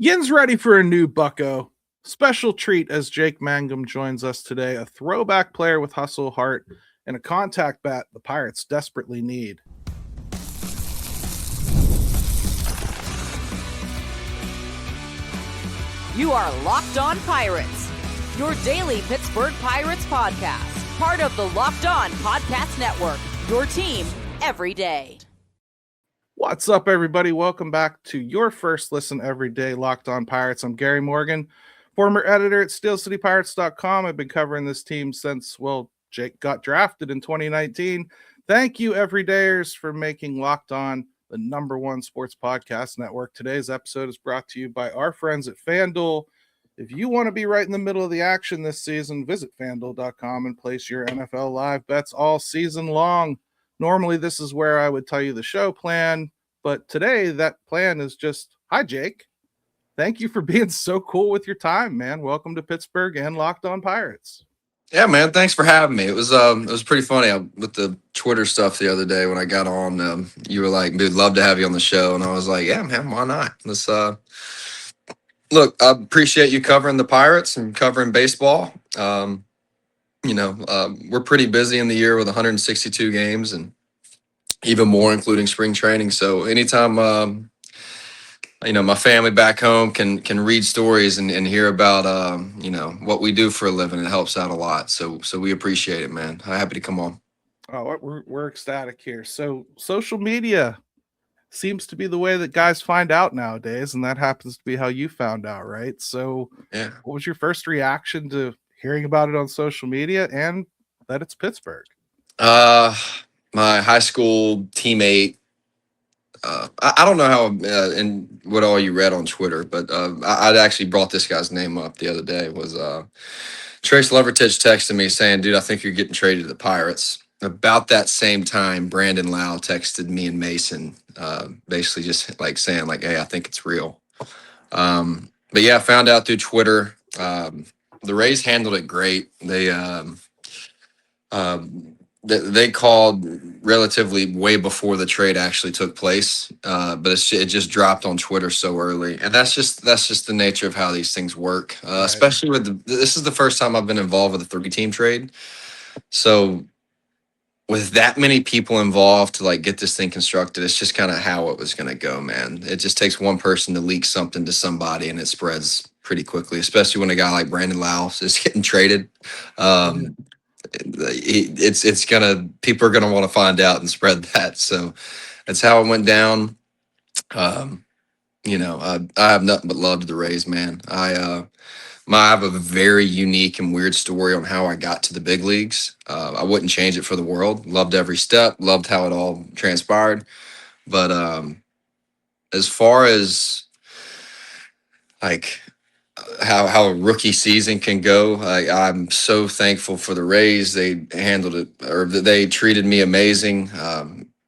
Yin's ready for a new bucko. Special treat as Jake Mangum joins us today, a throwback player with hustle, heart, and a contact bat the Pirates desperately need. You are Locked On Pirates, your daily Pittsburgh Pirates podcast, part of the Locked On Podcast Network, your team every day. What's up, everybody? Welcome back to your first listen every day, Locked On Pirates. I'm Gary Morgan, former editor at SteelCityPirates.com. I've been covering this team since, Jake got drafted in 2019. Thank you, everydayers, for making Locked On the number one sports podcast network. Today's episode is brought to you by our friends at FanDuel. If you want to be right in the middle of the action this season, visit FanDuel.com and place your NFL live bets all season long. Normally, this is where I would tell you the show plan, but today that plan is just, hi, Jake. Thank you for being so cool with your time, man. Welcome to Pittsburgh and Locked On Pirates. Yeah, man. Thanks for having me. It was pretty funny with the Twitter stuff the other day when I got on. You were like, "We'd love to have you on the show," and I was like, "Yeah, man. Why not?" Let's look. I appreciate you covering the Pirates and covering baseball. We're pretty busy in the year with 162 games and even more, including spring training. So anytime, my family back home can read stories and hear about, what we do for a living, it helps out a lot. So we appreciate it, man. I'm happy to come on. Oh, we're ecstatic here. So social media seems to be the way that guys find out nowadays, and that happens to be how you found out, right? So Yeah. What was your first reaction to hearing about it on social media and that it's Pittsburgh? My high school teammate, I don't know how and what all you read on Twitter, but I'd actually brought this guy's name up the other day. Was Trace Levertich texted me saying, "Dude, I think you're getting traded to the Pirates." About that same time, Brandon Lau texted me and Mason, basically just like saying, like, "Hey, I think it's real." But yeah, I found out through Twitter. The Rays handled it great. They called relatively way before the trade actually took place, but it just dropped on Twitter so early, and that's just the nature of how these things work. Right. Especially with this is the first time I've been involved with a 3-team trade, so with that many people involved to like get this thing constructed, it's just kind of how it was going to go, man. It just takes one person to leak something to somebody, and it spreads pretty quickly, especially when a guy like Brandon Lau is getting traded. People are gonna want to find out and spread that. So that's how it went down. I have nothing but love to the Rays, man. I have a very unique and weird story on how I got to the big leagues. I wouldn't change it for the world. Loved every step. Loved how it all transpired. But as far as like how a rookie season can go, I'm so thankful for the Rays. They handled it, or they treated me amazing.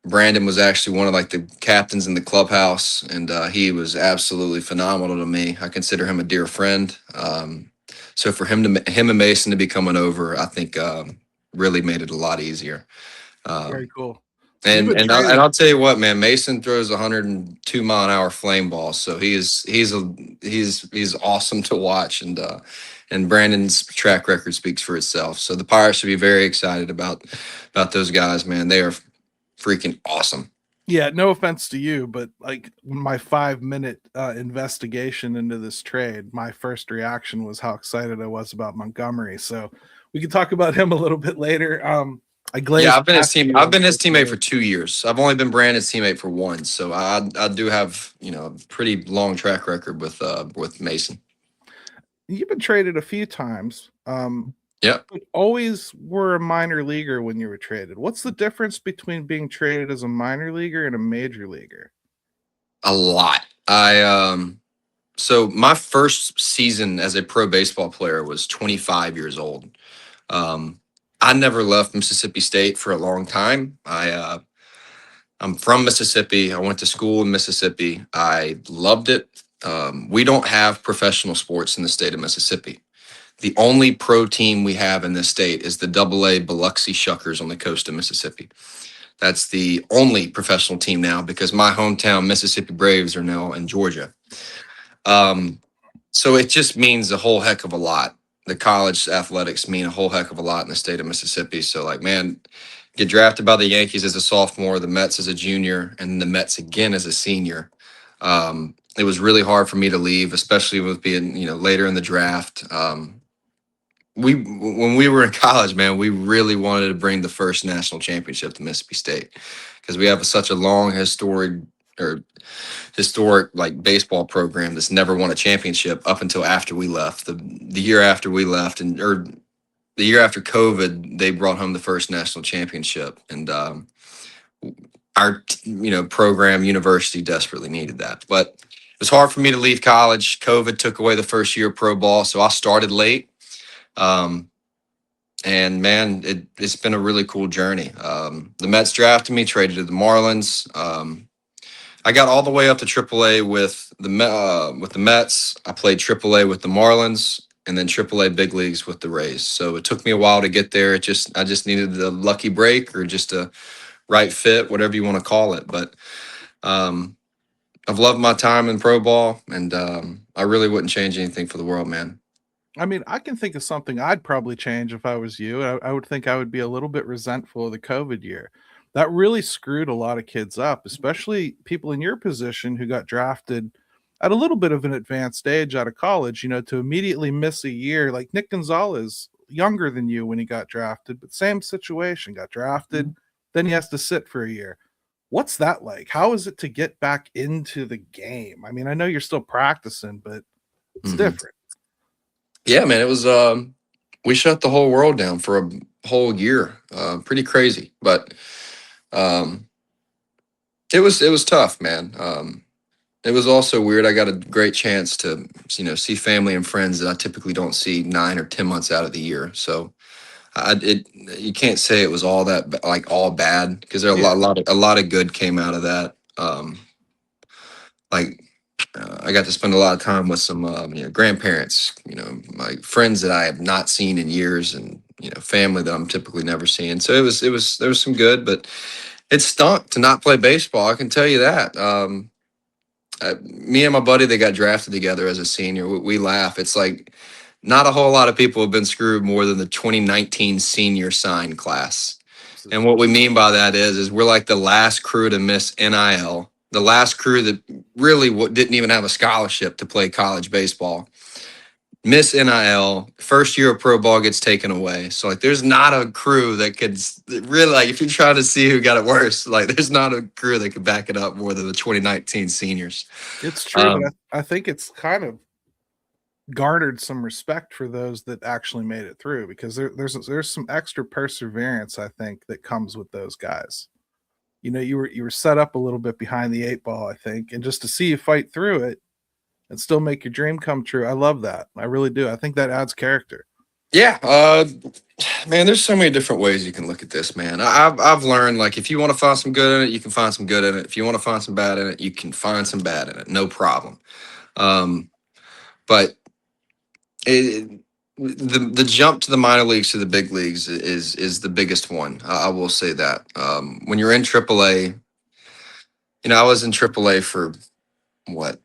Brandon was actually one of like the captains in the clubhouse, and he was absolutely phenomenal to me. I consider him a dear friend. So for him and Mason to be coming over, I think really made it a lot easier. Very cool. And I'll tell you what, man, Mason throws 102-mile-an-hour flame balls, so he's awesome to watch, and Brandon's track record speaks for itself. So the Pirates should be very excited about those guys, man. They are freaking awesome. Yeah, no offense to you, but like my 5-minute investigation into this trade, my first reaction was how excited I was about Montgomery. So we can talk about him a little bit later. I've been his teammate for 2 years. I've only been Brandon's teammate for 1, so I do have a pretty long track record with Mason. You've been traded a few times. Yeah, but always were a minor leaguer when you were traded. What's the difference between being traded as a minor leaguer and a major leaguer? A lot. So my first season as a pro baseball player was 25 years old. I never left Mississippi State for a long time. I'm from Mississippi. I went to school in Mississippi. I loved it. We don't have professional sports in the state of Mississippi. The only pro team we have in this state is the AA Biloxi Shuckers on the coast of Mississippi. That's the only professional team now because my hometown Mississippi Braves are now in Georgia. So it just means a whole heck of a lot. The college athletics mean a whole heck of a lot in the state of Mississippi. So like, man, get drafted by the Yankees as a sophomore, the Mets as a junior, and the Mets again as a senior. It was really hard for me to leave, especially with being, later in the draft. When we were in college, man, we really wanted to bring the first national championship to Mississippi State because we have such a long historic like baseball program that's never won a championship up until after we left. The year after we left, or the year after COVID, they brought home the first national championship, and our program university desperately needed that. But it was hard for me to leave college. COVID took away the first year of pro ball, so I started late. And man, it's been a really cool journey. The Mets drafted me, traded to the Marlins. I got all the way up to AAA with the Mets. I played AAA with the Marlins, and then AAA big leagues with the Rays. So it took me a while to get there. I just needed the lucky break or just a right fit, whatever you want to call it. But I've loved my time in pro ball, and I really wouldn't change anything for the world, man. I mean, I can think of something I'd probably change if I was you. I would think I would be a little bit resentful of the COVID year. That really screwed a lot of kids up, especially people in your position who got drafted at a little bit of an advanced age out of college, to immediately miss a year. Like Nick Gonzalez, younger than you when he got drafted, but same situation, got drafted, then he has to sit for a year. What's that like? How is it to get back into the game? I mean, I know you're still practicing, but it's different. Yeah, man, it was we shut the whole world down for a whole year. Pretty crazy, but it was tough, man. It was also weird. I got a great chance to see family and friends that I typically don't see 9 or 10 months out of the year. So you can't say it was all that like all bad because there are a lot of good came out of that. I got to spend a lot of time with some grandparents, my friends that I have not seen in years, and family that I'm typically never seeing. So there was some good, but it stunk to not play baseball. I can tell you that. Me and my buddy, they got drafted together as a senior. We laugh. It's like not a whole lot of people have been screwed more than the 2019 senior sign class. And what we mean by that is we're like the last crew to miss NIL, the last crew that really didn't even have a scholarship to play college baseball. Miss NIL, first year of pro ball gets taken away. So like there's not a crew that could really, like, if you're trying to see who got it worse, like there's not a crew that could back it up more than the 2019 seniors. It's true, but I think it's kind of garnered some respect for those that actually made it through, because there's some extra perseverance, I think, that comes with those guys. You were set up a little bit behind the 8 ball, I think, and just to see you fight through it and still make your dream come true. I love that. I really do. I think that adds character. Yeah, man, there's so many different ways you can look at this, man. I've learned, like, if you want to find some good in it, you can find some good in it. If you want to find some bad in it, you can find some bad in it. No problem. But the jump to the minor leagues to the big leagues is the biggest one. I will say that. When you're in AAA, I was in AAA for what,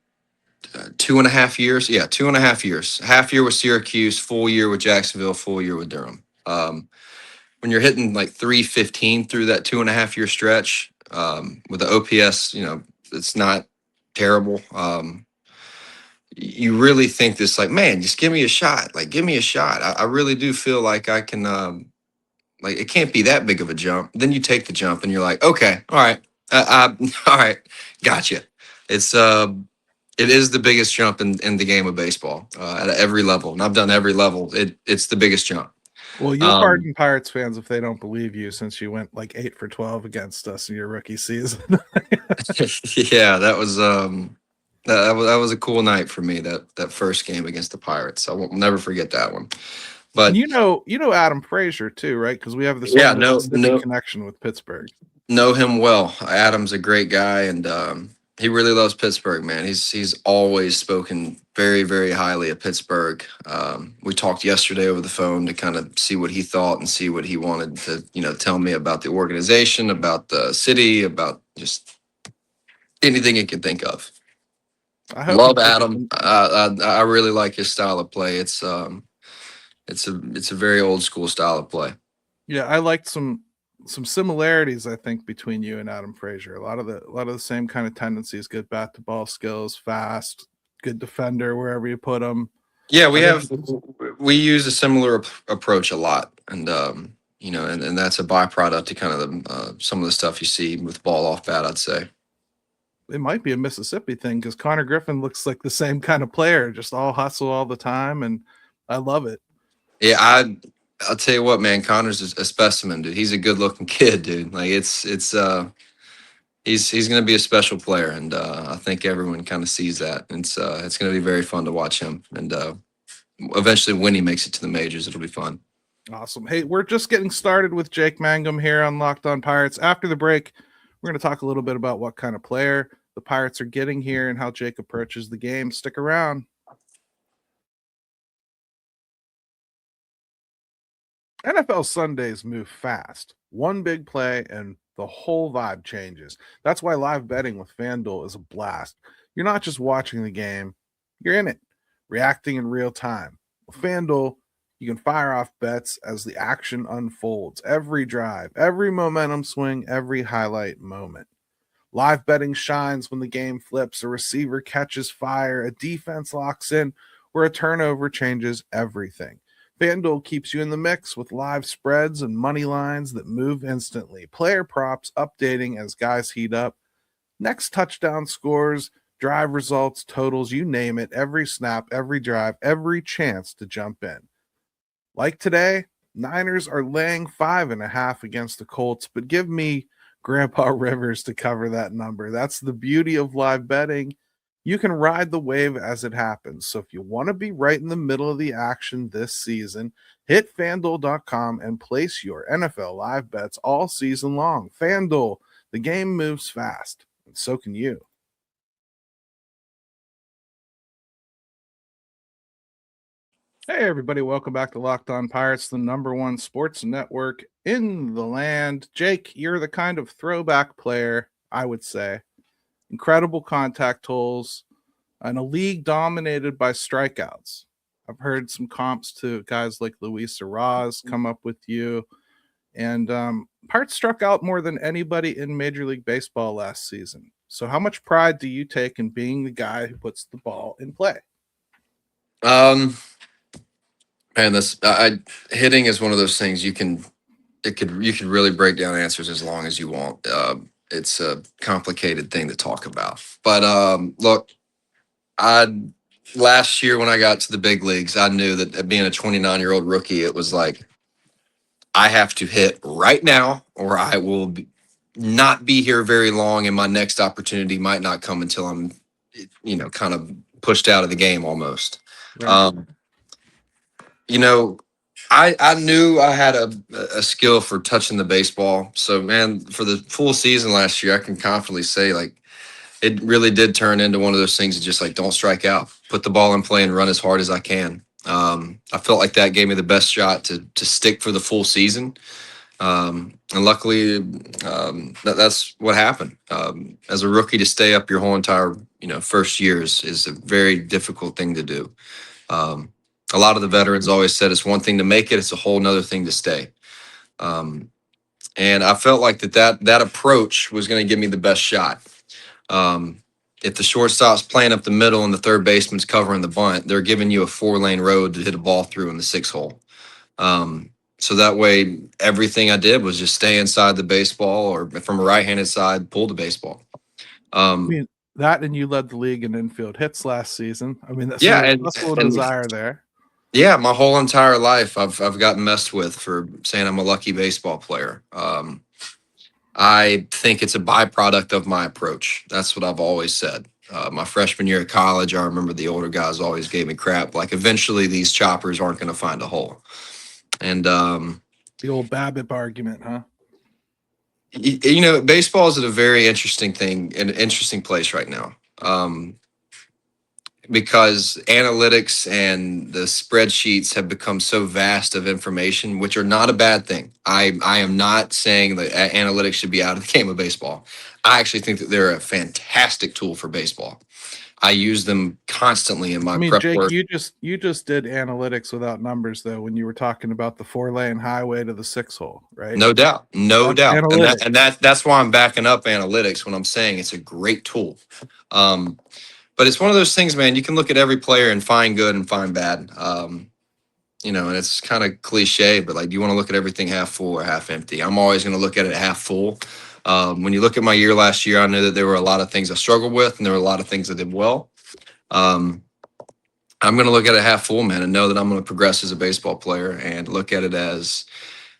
2.5 years? Yeah, 2.5 years. Half year with Syracuse, full year with Jacksonville, full year with Durham. When you're hitting like 315 through that 2.5 year stretch, with the OPS, it's not terrible. You really think this, like, man, just give me a shot. Like, give me a shot. I really do feel like I can, like, it can't be that big of a jump. Then you take the jump and you're like, okay, all right. All right. Gotcha. It is the biggest jump in the game of baseball, at every level. And I've done every level. It's the biggest jump. Well, you'll pardon Pirates fans if they don't believe you, since you went like 8 for 12 against us in your rookie season. Yeah, that was that was a cool night for me. That first game against the Pirates, I won't never forget that one. But you know Adam Frazier too, right? Because we have this connection with Pittsburgh. Know him well. Adam's a great guy, and he really loves Pittsburgh, man. He's always spoken very, very highly of Pittsburgh. We talked yesterday over the phone to kind of see what he thought and see what he wanted to, tell me about the organization, about the city, about just anything he could think of. I hope Love he Adam. I really like his style of play. It's a very old school style of play. Yeah, I liked some similarities, I think, between you and Adam Frazier. A lot of the same kind of tendencies, good bat to ball skills, fast, good defender wherever you put him. Yeah, I think we use a similar approach a lot, and and that's a byproduct to kind of some of the stuff you see with ball off bat, I'd say. it might be a Mississippi thing because Connor Griffin looks like the same kind of player, just all hustle all the time, and I love it. Yeah, I'll tell you what, man, Connor's a specimen, dude. He's a good looking kid, dude. Like he's going to be a special player, and I think everyone kind of sees that. It's going to be very fun to watch him, and eventually when he makes it to the majors, it'll be fun. Awesome. Hey, we're just getting started with Jake Mangum here on Locked On Pirates. After the break, we're going to talk a little bit about what kind of player the Pirates are getting here and how Jake approaches the game. Stick around. NFL Sundays move fast. One big play and the whole vibe changes. That's why live betting with FanDuel is a blast. You're not just watching the game, you're in it, reacting in real time. With FanDuel, you can fire off bets as the action unfolds. Every drive, every momentum swing, every highlight moment. Live betting shines when the game flips, a receiver catches fire, a defense locks in, or a turnover changes everything. FanDuel keeps you in the mix with live spreads and money lines that move instantly. Player props updating as guys heat up. Next touchdown scores, drive results, totals, you name it. Every snap, every drive, every chance to jump in. Like today, Niners are laying 5.5 against the Colts, but give me Grandpa Rivers to cover that number. That's the beauty of live betting. You can ride the wave as it happens. So if you want to be right in the middle of the action this season, hit FanDuel.com and place your NFL live bets all season long. FanDuel, the game moves fast, and so can you. Hey, everybody. Welcome back to Locked On Pirates, the #1 sports network in the land. Jake, you're the kind of throwback player, I would say. Incredible contact tools and a league dominated by strikeouts. I've heard some comps to guys like Luis Arraez come up with you. And Pirates struck out more than anybody in Major League Baseball last season. So how much pride do you take in being the guy who puts the ball in play? And this hitting is one of those things you could really break down answers as long as you want. It's a complicated thing to talk about. But look, last year when I got to the big leagues, I knew that being a 29-year-old rookie, it was like I have to hit right now, or I will not be here very long, and my next opportunity might not come until I'm, kind of pushed out of the game almost. Right. I knew I had a skill for touching the baseball. So, man, for the full season last year, I can confidently say, like, it really did turn into one of those things that just, like, don't strike out. Put the ball in play and run as hard as I can. I felt like that gave me the best shot to stick for the full season. And luckily, that's what happened. As a rookie, to stay up your whole entire, first year is a very difficult thing to do. A lot of the veterans always said it's one thing to make it, it's a whole nother thing to stay. And I felt like that approach was going to give me the best shot. If the shortstop's playing up the middle and the third baseman's covering the bunt, they're giving you a 4-lane road to hit a ball through in the 6 hole. So that way, everything I did was just stay inside the baseball, or from a right-handed side, pull the baseball. I mean, that, and you led the league in infield hits last season. I mean, that's a desire there. Yeah, my whole entire life, I've gotten messed with for saying I'm a lucky baseball player. I think it's a byproduct of my approach. That's what I've always said. My freshman year of college, I remember the older guys always gave me crap. Like, eventually these choppers aren't going to find a hole. And the old BABIP argument, huh? Baseball is at a very interesting place right now. Because analytics and the spreadsheets have become so vast of information, which are not a bad thing. I am not saying that analytics should be out of the game of baseball. I actually think that they're a fantastic tool for baseball. I use them constantly in my I mean, prep Jake, work. you just did analytics without numbers though when you were talking about the 4-lane highway to the 6-hole, right? No doubt, no That's doubt, analytics. and that's why I'm backing up analytics when I'm saying it's a great tool. But it's one of those things, man. You can look at every player and find good and find bad. And it's kind of cliche, but like, do you want to look at everything half full or half empty? I'm always going to look at it half full. When you look at my year last year, I knew that there were a lot of things I struggled with, and there were a lot of things I did well. Um, I'm going to look at it half full, man, and know that I'm going to progress as a baseball player, and look at it as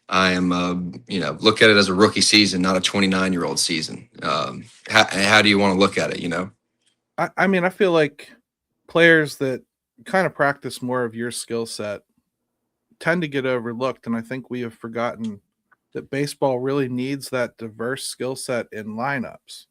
I am, look at it as a rookie season, not a 29-year-old season. How do you want to look at it? I mean, I feel like players that kind of practice more of your skill set tend to get overlooked, and I think we have forgotten that baseball really needs that diverse skill set in lineups.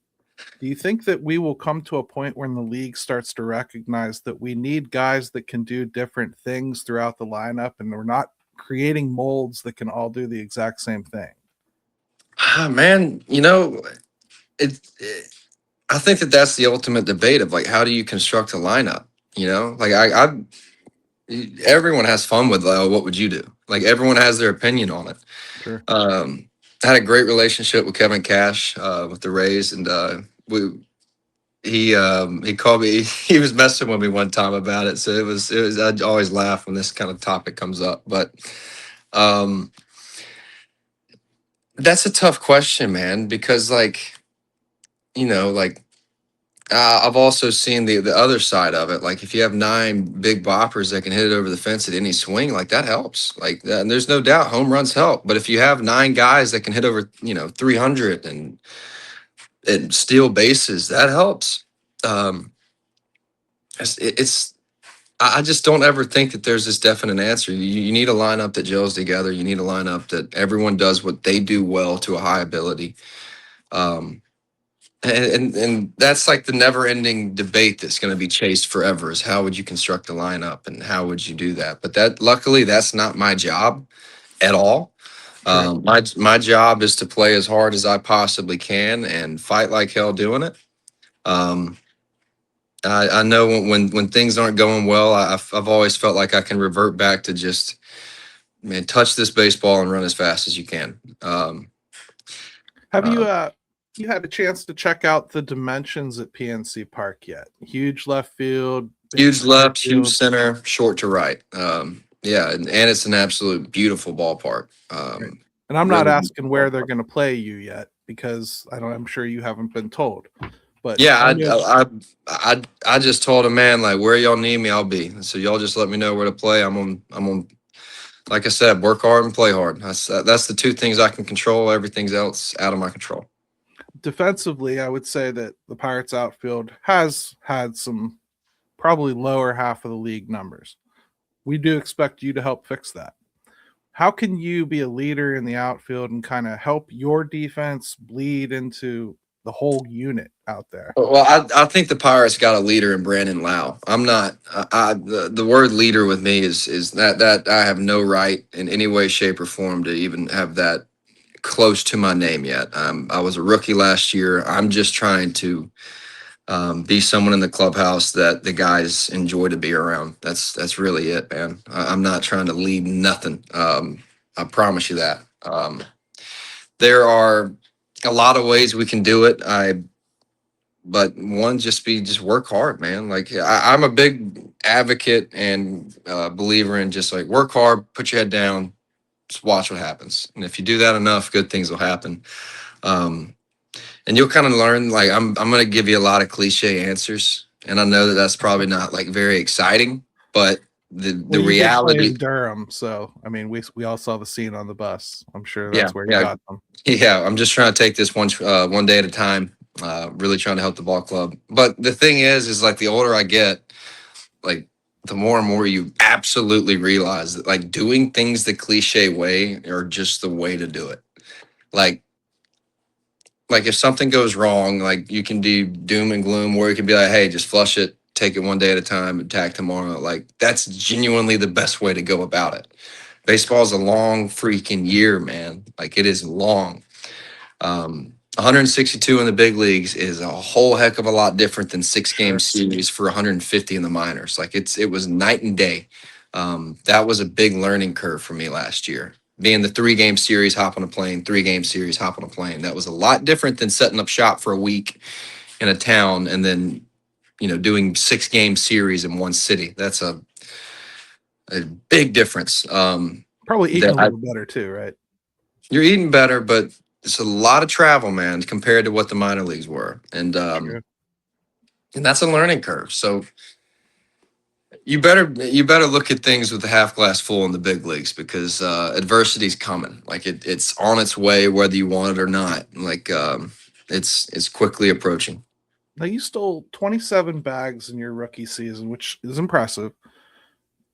Do you think that we will come to a point when the league starts to recognize that we need guys that can do different things throughout the lineup, and we're not creating molds that can all do the exact same thing? Man, I think that that's the ultimate debate of like, how do you construct a lineup? Like everyone has fun with what would you do? Like everyone has their opinion on it. Sure. I had a great relationship with Kevin Cash with the Rays, and he called me. He was messing with me one time about it, so it was. I always laugh when this kind of topic comes up, but that's a tough question, man, because I've also seen the other side of it. Like if you have 9 big boppers that can hit it over the fence at any swing, like that helps. Like and there's no doubt home runs help. But if you have 9 guys that can hit over 300 and steal bases, that helps. I just don't ever think that there's this definite answer. You need a lineup that gels together. You need a lineup that everyone does what they do well to a high ability. And that's like the never ending debate that's going to be chased forever is how would you construct a lineup and how would you do that? But luckily that's not my job at all. Sure. My job is to play as hard as I possibly can and fight like hell doing it. I know when things aren't going well, I've always felt like I can revert back to just, man, touch this baseball and run as fast as you can. Have you had a chance to check out the dimensions at PNC Park yet? Huge left field, big Huge center left, huge field. center, short to right. Yeah, and it's an absolute beautiful ballpark. Right. And I'm not really asking where they're ballpark. going to play you yet because I'm sure you haven't been told. But Yeah, I know I just told him, man, like where y'all need me, I'll be. So y'all just let me know where to play. I'm on. Like I said, work hard and play hard. That's the 2 things I can control. Everything's else out of my control. defensively, I would say that the Pirates outfield has had some probably lower half of the league numbers. We do expect you to help fix that. How can you be a leader in the outfield and kind of help your defense bleed into the whole unit out there? Well, I think the Pirates got a leader in Brandon Lau. I'm not. The word leader with me is that I have no right in any way, shape, or form to even have that close to my name yet. I was a rookie last year. I'm just trying to be someone in the clubhouse that the guys enjoy to be around. That's really it, man. I'm not trying to lead nothing. I promise you that. There are a lot of ways we can do it. But one, just work hard, man. Like I'm a big advocate and believer in just like work hard, put your head down, just watch what happens. And if you do that enough, good things will happen. And you'll kind of learn, like, I'm going to give you a lot of cliche answers. And I know that that's probably not like very exciting, but the Well, you did play reality. in Durham, so I mean, we all saw the scene on the bus. I'm sure Yeah. that's where you Yeah. got them. Yeah. I'm just trying to take this one day at a time, really trying to help the ball club. But the thing is like the older I get, like the more and more you absolutely realize that like doing things the cliche way are just the way to do it. Like if something goes wrong, like you can do doom and gloom, or you can be like, hey, just flush it, take it one day at a time, attack tomorrow. Like that's genuinely the best way to go about it. Baseball is a long freaking year, man. Like it is long. 162 in the big leagues is a whole heck of a lot different than 6 game Sure. series for 150 in the minors. Like it was night and day. That was a big learning curve for me last year. Being the 3 game series, hop on a plane, 3 game series, hop on a plane. That was a lot different than setting up shop for a week in a town and then, doing 6 game series in one city. That's a big difference. Probably eating That a little better too, right? you're eating better, but it's a lot of travel, man, compared to what the minor leagues were. True. And that's a learning curve. So you better look at things with the half glass full in the big leagues because adversity's coming. Like it's on its way, whether you want it or not. Like it's quickly approaching. Now you stole 27 bags in your rookie season, which is impressive.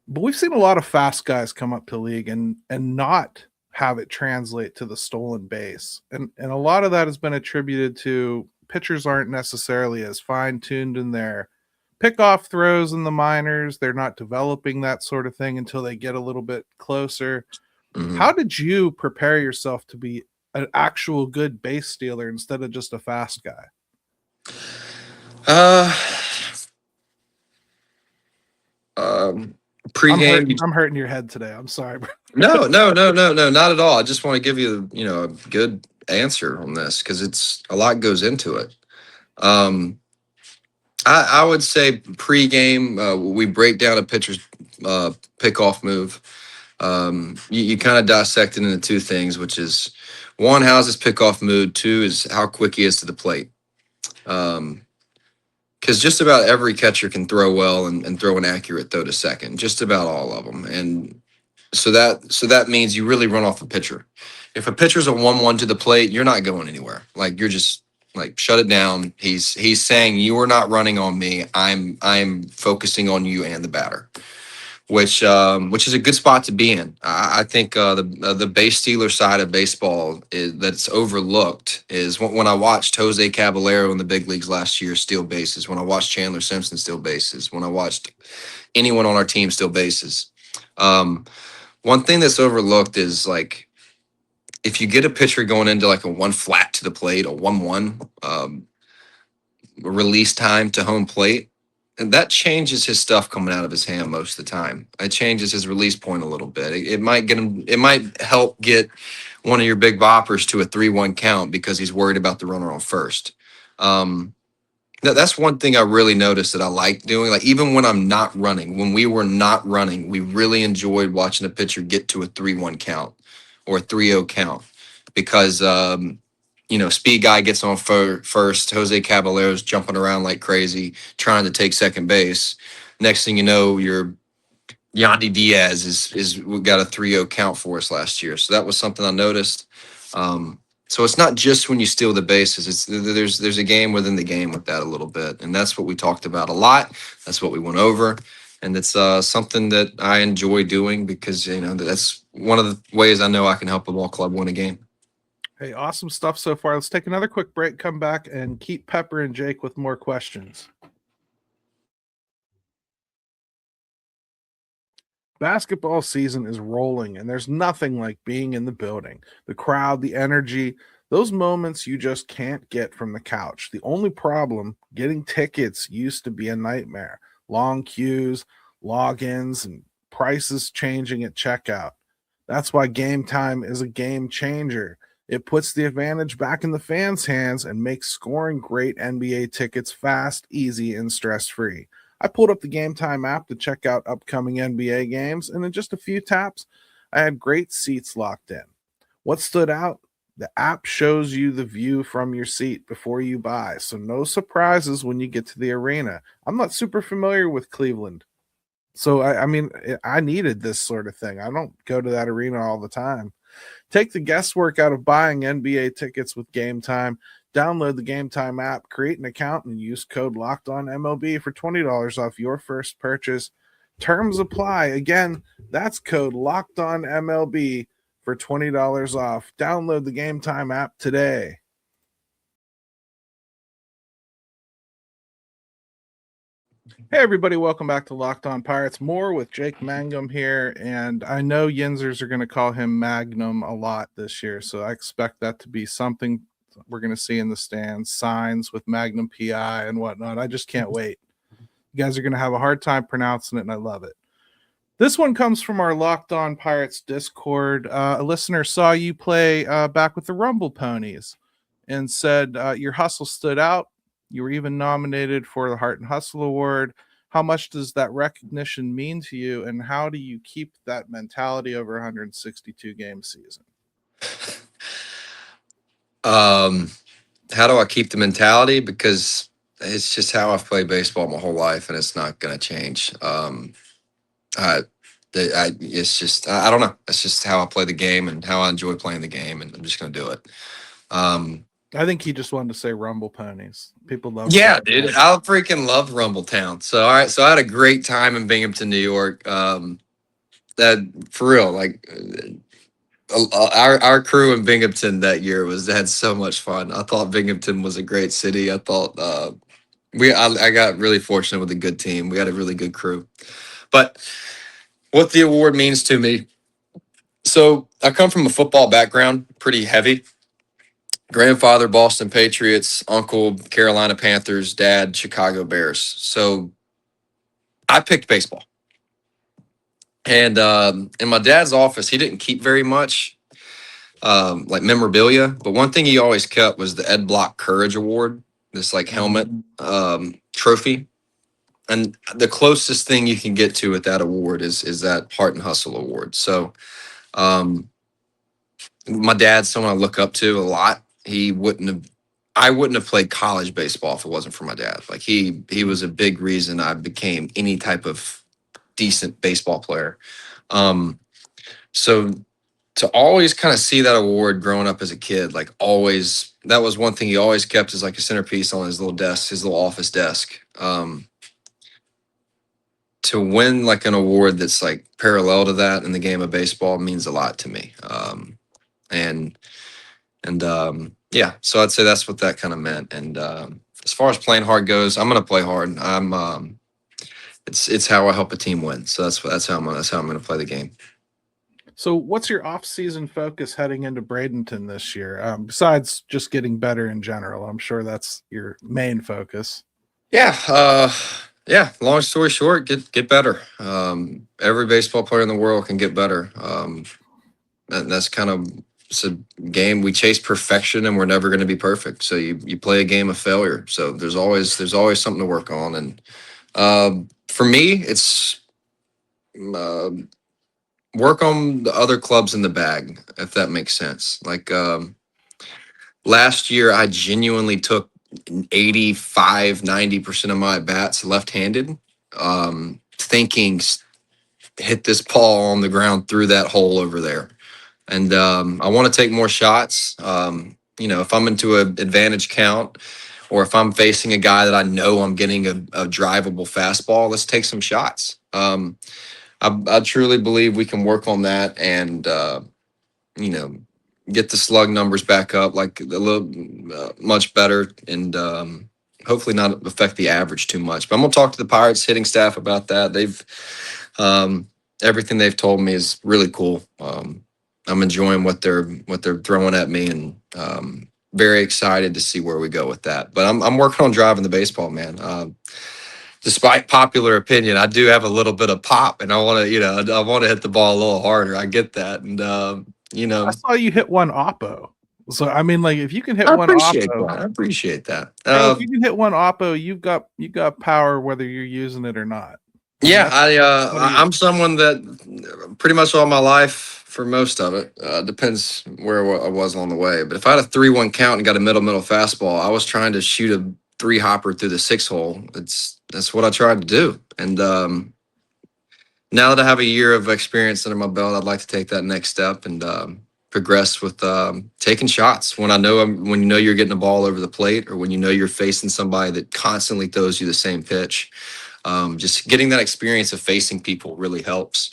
But we've seen a lot of fast guys come up to league and not have it translate to the stolen base. And a lot of that has been attributed to pitchers aren't necessarily as fine-tuned in their pickoff throws in the minors. They're not developing that sort of thing until they get a little bit closer. Mhm. How did you prepare yourself to be an actual good base stealer instead of just a fast guy? Uh, um, pregame. I'm hurting your head today. I'm sorry, bro. No, no, no, no, no, not at all. I just want to give you, a good answer on this because it's a lot goes into it. Um, I would say pregame, we break down a pitcher's pickoff move. You kind of dissect it into 2 things, which is one, how's his pickoff mood? 2 is how quick he is to the plate. Because just about every catcher can throw well and throw an accurate throw to second, just about all of them. And so that means you really run off a pitcher. If a pitcher's a 1-1 to the plate, you're not going anywhere. Like you're just like shut it down. He's saying you are not running on me. I'm focusing on you and the batter, which is a good spot to be in. I think the base stealer side of baseball that's overlooked is when I watched Jose Caballero in the big leagues last year steal bases. When I watched Chandler Simpson steal bases. When I watched anyone on our team steal bases. One thing that's overlooked is like if you get a pitcher going into like a 1 flat to the plate, a 1-1 release time to home plate, and that changes his stuff coming out of his hand most of the time. It changes his release point a little bit. It might get him. It might help get one of your big boppers to a 3-1 count because he's worried about the runner on first. That's one thing I really noticed that I like doing. Like even when I'm not running, when we were not running, we really enjoyed watching a pitcher get to a 3-1 count or a 3-0 count because speed guy gets on first. Jose Caballero's jumping around like crazy, trying to take second base. Next thing you know, your Yandy Diaz is we got a 3-0 count for us last year. So that was something I noticed. So it's not just when you steal the bases. It's there's a game within the game with that a little bit, and that's what we talked about a lot. That's what we went over, and it's something that I enjoy doing because that's one of the ways I know I can help a ball club win a game. Hey, awesome stuff so far. Let's take another quick break, come back, and keep Pepper and Jake with more questions. Basketball season is rolling, and there's nothing like being in the building. The crowd, the energy, those moments you just can't get from the couch. The only problem, getting tickets used to be a nightmare. Long queues, logins, and prices changing at checkout. That's why Game Time is a game changer. It puts the advantage back in the fans' hands and makes scoring great NBA tickets fast, easy, and stress-free. I pulled up the Game Time app to check out upcoming NBA games, and in just a few taps, I had great seats locked in. What stood out? The app shows you the view from your seat before you buy, so no surprises when you get to the arena. I'm not super familiar with Cleveland, so I needed this sort of thing. I don't go to that arena all the time. Take the guesswork out of buying NBA tickets with Game Time. Download the Game Time app, create an account, and use code LOCKEDONMLB for $20 off your first purchase. Terms apply. Again, that's code LOCKEDONMLB for $20 off. Download the Game Time app today. Hey, everybody, welcome back to Locked On Pirates. More with Jake Mangum here, and I know Yinzers are going to call him Magnum a lot this year, so I expect that to be something we're going to see in the stands, signs with Magnum PI and whatnot. I just can't wait. You guys are going to have a hard time pronouncing it, and I love it. This one comes from our Locked On Pirates Discord. A listener saw you play back with the Rumble Ponies and said your hustle stood out. You were even nominated for the Heart and Hustle Award. How much does that recognition mean to you, and how do you keep that mentality over 162 game season? How do I keep the mentality? Because it's just how I've played baseball my whole life, and it's not going to change. It's just, I don't know. It's just how I play the game and how I enjoy playing the game, and I'm just going to do it. I think he just wanted to say Rumble Ponies. People love. Yeah, dude, I freaking love Rumble Town. So, all right, so I had a great time in Binghamton, New York. That for real, like our crew in Binghamton that year had so much fun. I thought Binghamton was a great city. I thought I got really fortunate with a good team. We had a really good crew. But what the award means to me. So I come from a football background, pretty heavy. Grandfather, Boston Patriots, uncle, Carolina Panthers, dad, Chicago Bears. So I picked baseball. And in my dad's office, he didn't keep very much like memorabilia. But one thing he always kept was the Ed Block Courage Award, this like helmet trophy. And the closest thing you can get to with that award is that Heart and Hustle Award. So my dad's someone I look up to a lot. I wouldn't have played college baseball if it wasn't for my dad. Like he was a big reason I became any type of decent baseball player. So to always kind of see that award growing up as a kid, like always, that was one thing he always kept as like a centerpiece on his little desk, his little office desk. To win like an award that's like parallel to that in the game of baseball means a lot to me. Yeah, so I'd say that's what that kind of meant. And as far as playing hard goes, I'm gonna play hard. It's how I help a team win. So that's how I'm gonna play the game. So what's your off-season focus heading into Bradenton this year? Besides just getting better in general, I'm sure that's your main focus. Yeah. Long story short, get better. Every baseball player in the world can get better. That's kind of, it's a game. We chase perfection and we're never going to be perfect. So you play a game of failure. So there's always something to work on. And for me, it's work on the other clubs in the bag, if that makes sense. Like last year, I genuinely took 85-90% of my bats left-handed, thinking hit this ball on the ground through that hole over there. And I want to take more shots. If I'm into an advantage count or if I'm facing a guy that I know I'm getting a drivable fastball, let's take some shots. I truly believe we can work on that and, get the slug numbers back up like a little much better and hopefully not affect the average too much. But I'm going to talk to the Pirates hitting staff about that. They've everything they've told me is really cool. I'm enjoying what they're throwing at me and very excited to see where we go with that. But I'm working on driving the baseball, man. Despite popular opinion, I do have a little bit of pop and I want to hit the ball a little harder. I get that. And I saw you hit one oppo. So I mean, like if you can hit I one oppo, I appreciate that. if you can hit one oppo, you've got power whether you're using it or not. Yeah, I'm someone that pretty much all my life for most of it depends where I was on the way. But if I had a 3-1 count and got a middle fastball, I was trying to shoot a 3-hopper through the 6 hole. That's what I tried to do. And now that I have a year of experience under my belt, I'd like to take that next step and progress with taking shots when when you know you're getting a ball over the plate or when you know you're facing somebody that constantly throws you the same pitch. Just getting that experience of facing people really helps.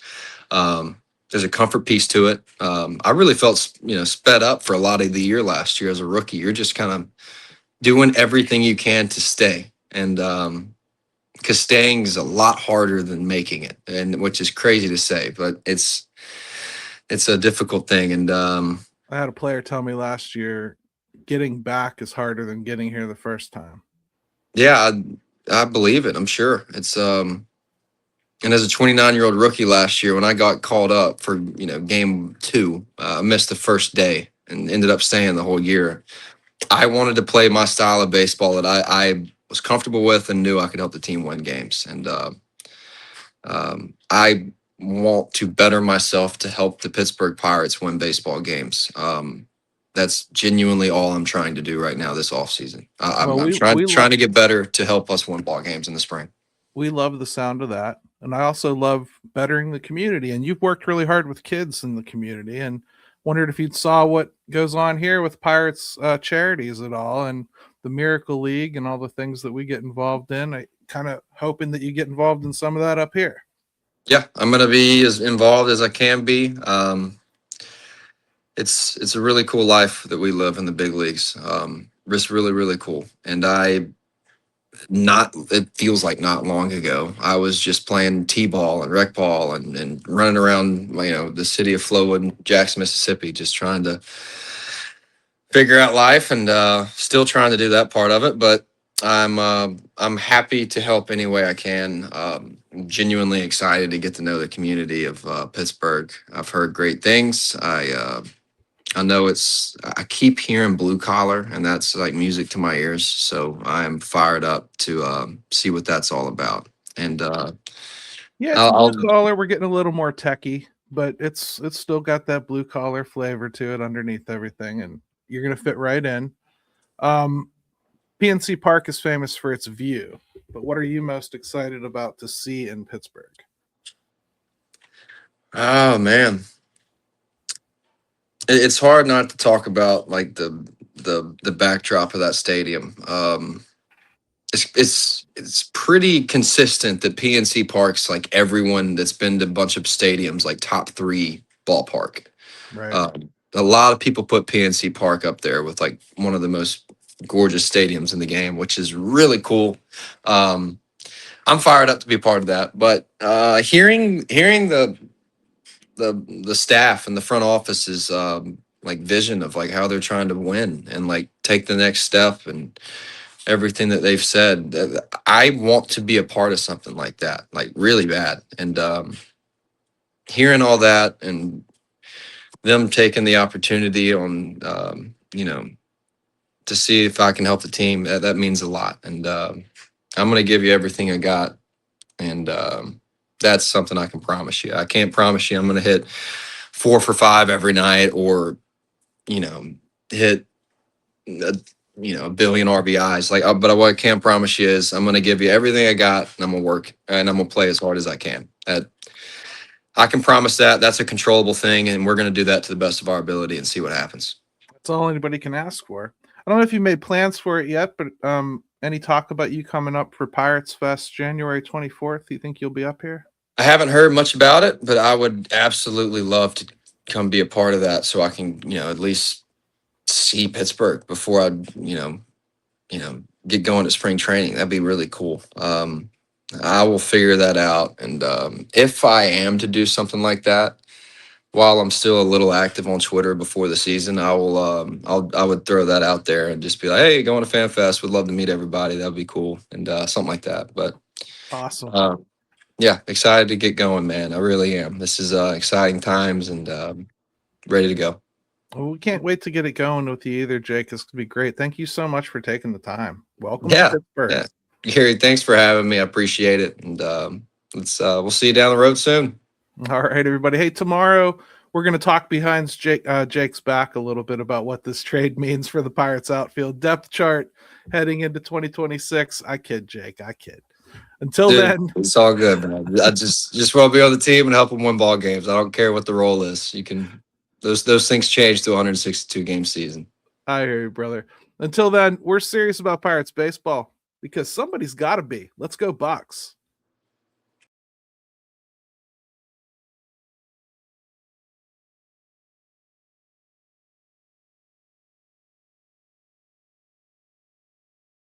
There's a comfort piece to it. I really felt sped up for a lot of the year last year as a rookie. You're just kind of doing everything you can to stay, and because staying is a lot harder than making it, and which is crazy to say, but it's a difficult thing. And I had a player tell me last year getting back is harder than getting here the first time. Yeah, I believe it. I'm sure it's and as a 29-year-old rookie last year, when I got called up for game 2, I missed the first day and ended up staying the whole year. I wanted to play my style of baseball that I was comfortable with and knew I could help the team win games. And I want to better myself to help the Pittsburgh Pirates win baseball games. That's genuinely all I'm trying to do right now this offseason. Well, I'm trying to get better to help us win ball games in the spring. We love the sound of that. And I also love bettering the community. And you've worked really hard with kids in the community, and wondered if you saw what goes on here with Pirates charities at all, and the Miracle League and all the things that we get involved in. I kind of hoping that you get involved in some of that up here. Yeah, I'm going to be as involved as I can be. It's a really cool life that we live in the big leagues. It's really, really cool. And it feels like not long ago, I was just playing t-ball and rec ball and running around, the city of Flowood, Jackson, Mississippi, just trying to figure out life, and still trying to do that part of it. But I'm happy to help any way I can. I'm genuinely excited to get to know the community of Pittsburgh. I've heard great things. I know I keep hearing blue collar, and that's like music to my ears. So I'm fired up to see what that's all about. And yeah, it's blue collar. We're getting a little more techie, but it's still got that blue collar flavor to it underneath everything, and you're gonna fit right in. PNC Park is famous for its view, but what are you most excited about to see in Pittsburgh? Oh man, it's hard not to talk about like the backdrop of that stadium. It's pretty consistent that PNC Park's like everyone that's been to a bunch of stadiums, like top 3 ballpark. Right. A lot of people put PNC Park up there with like one of the most gorgeous stadiums in the game, which is really cool. I'm fired up to be a part of that. But hearing the staff and the front office's like vision of like how they're trying to win and like take the next step and everything that they've said, I want to be a part of something like that, like really bad. And hearing all that and them taking the opportunity on to see if I can help the team, that means a lot. And I'm going to give you everything I got. And that's something I can promise you. I can't promise you I'm going to hit 4 for 5 every night, or hit a billion RBIs. But what I can promise you is I'm going to give you everything I got, and I'm going to work, and I'm going to play as hard as I can. I can promise that. That's a controllable thing, and we're going to do that to the best of our ability and see what happens. That's all anybody can ask for. I don't know if you made plans for it yet, but any talk about you coming up for Pirates Fest January 24th? You think you'll be up here? I haven't heard much about it, but I would absolutely love to come be a part of that, so I can, at least see Pittsburgh before I, get going to spring training. That'd be really cool. I will figure that out, and if I am to do something like that, while I'm still a little active on Twitter before the season, I would throw that out there and just be like, hey, going to Fan Fest, would love to meet everybody. That'd be cool, and something like that. But awesome. Yeah, excited to get going, man. I really am. This is exciting times, and ready to go. Well, we can't wait to get it going with you either, Jake. This could be great. Thank you so much for taking the time. Welcome to Pittsburgh. Yeah. Gary, thanks for having me. I appreciate it. And we'll see you down the road soon. All right, everybody. Hey, tomorrow we're going to talk behind Jake's back a little bit about what this trade means for the Pirates outfield depth chart heading into 2026. I kid, Jake. I kid. Until then, it's all good, man. I just want to be on the team and help them win ball games. I don't care what the role is. You can those things change to 162 game season. I hear you, brother. Until then, we're serious about Pirates baseball because somebody's got to be. Let's go Bucks.